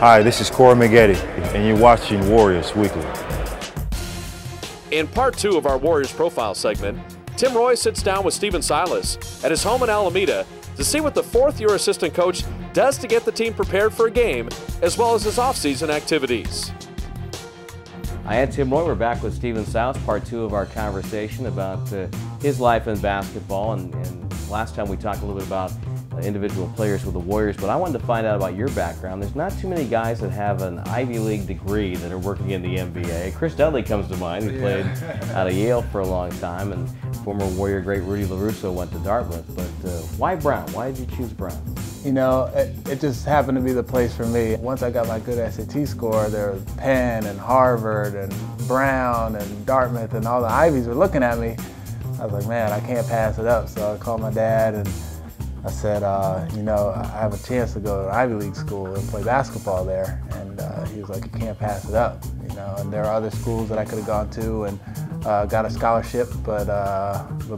Hi, this is Corey Maggette, and you're watching Warriors Weekly. In part 2 of our Warriors Profile segment, Tim Roy sits down with Stephen Silas at his home in Alameda to see what the fourth-year assistant coach does to get the team prepared for a game, as well as his off-season activities. I am Tim Roy. We're back with Stephen Silas, part 2 of our conversation about his life in basketball. And last time we talked a little bit about individual players with the Warriors, but I wanted to find out about your background. There's not too many guys that have an Ivy League degree that are working in the NBA. Chris Dudley comes to mind. He played out of Yale for a long time, and former Warrior great Rudy LaRusso went to Dartmouth. But why Brown? Why did you choose Brown? You know, it just happened to be the place for me. Once I got my good SAT score, there was Penn and Harvard and Brown and Dartmouth and all the Ivies were looking at me. I was like, man, I can't pass it up. So I called my dad and I said, you know, I have a chance to go to an Ivy League school and play basketball there. And he was like, you can't pass it up, you know. And there are other schools that I could have gone to and got a scholarship, but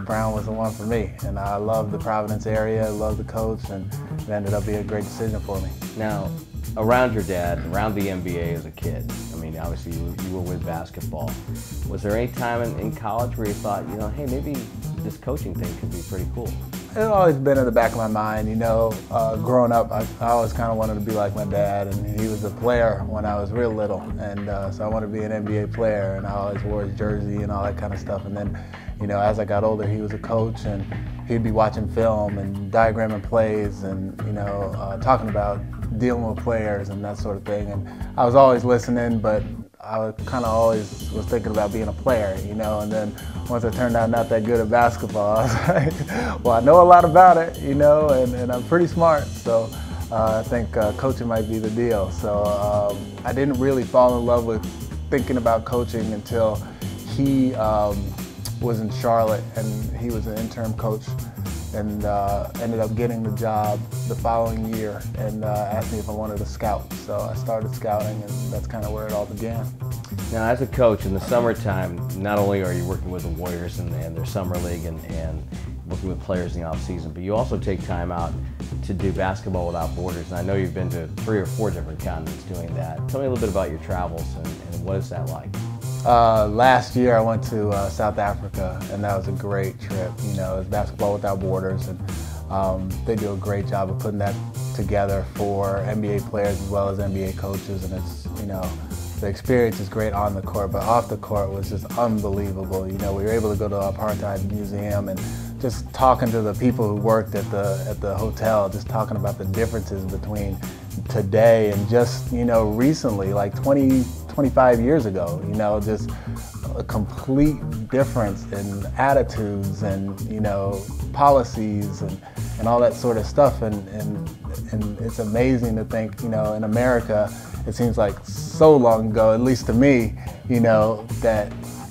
Brown was the one for me. And I love the Providence area, love the coach, and it ended up being a great decision for me. Now, around your dad, around the NBA as a kid, I mean, obviously you were with basketball. Was there any time in college where you thought, you know, hey, maybe this coaching thing could be pretty cool? It's always been in the back of my mind, you know. Growing up, I always kind of wanted to be like my dad, and he was a player when I was real little, and so I wanted to be an NBA player, and I always wore his jersey and all that kind of stuff. And then, you know, as I got older, he was a coach, and he'd be watching film and diagramming plays, and you know, talking about dealing with players and that sort of thing. And I was always listening, but I kind of always was thinking about being a player, you know. And then once I turned out not that good at basketball, I was like, well, I know a lot about it, you know, and I'm pretty smart. So I think coaching might be the deal. So I didn't really fall in love with thinking about coaching until he was in Charlotte, and he was an interim coach, and ended up getting the job the following year, and asked me if I wanted to scout. So I started scouting, and that's kind of where it all began. Now, as a coach in the summertime, not only are you working with the Warriors and their summer league and working with players in the off season, but you also take time out to do Basketball Without Borders. And I know you've been to 3 or 4 different continents doing that. Tell me a little bit about your travels and what is that like? Last year I went to South Africa, and that was a great trip. You know, it's Basketball Without Borders, and they do a great job of putting that together for NBA players as well as NBA coaches. And it's, you know, the experience is great on the court, but off the court was just unbelievable. You know, we were able to go to the Apartheid Museum and just talking to the people who worked at the hotel, just talking about the differences between today and just, you know, recently, like 25 years ago, you know, just a complete difference in attitudes and, you know, policies and all that sort of stuff. And it's amazing to think, you know, in America, it seems like so long ago, at least to me, you know, that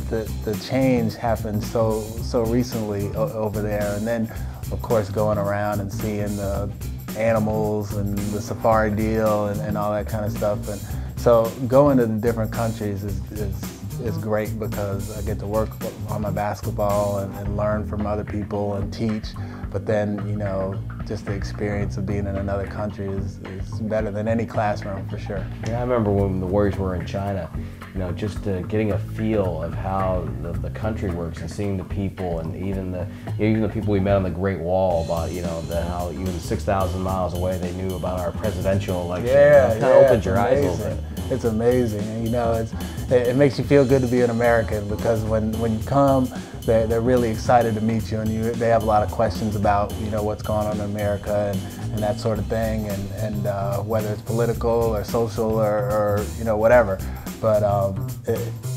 the change happened so recently over there. And then, of course, going around and seeing the animals and the safari deal and all that kind of stuff. And so going to the different countries is great because I get to work on my basketball and learn from other people and teach. But then, you know, just the experience of being in another country is better than any classroom for sure. Yeah, I remember when the Warriors were in China, you know, just getting a feel of how the country works and seeing the people, and even the people we met on the Great Wall about, you know, how even 6,000 miles away they knew about our presidential election. Yeah, it kind of opened your eyes a little bit. It's amazing, and you know, it makes you feel good to be an American, because when you come, they're really excited to meet you, and they have a lot of questions about, you know, what's going on in America and that sort of thing, and whether it's political or social or you know, whatever. But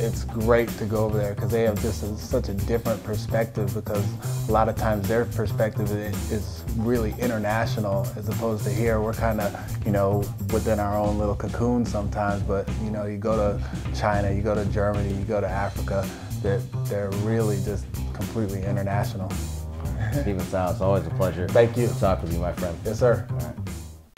it's great to go over there because they have just such a different perspective, because a lot of times their perspective is really international, as opposed to here we're kind of, you know, within our own little cocoon sometimes. But you know, you go to China, you go to Germany, you go to Africa, they're really just completely international. Stephen Silas, always a pleasure. Thank you. To talk with you, my friend. Yes, sir. All right.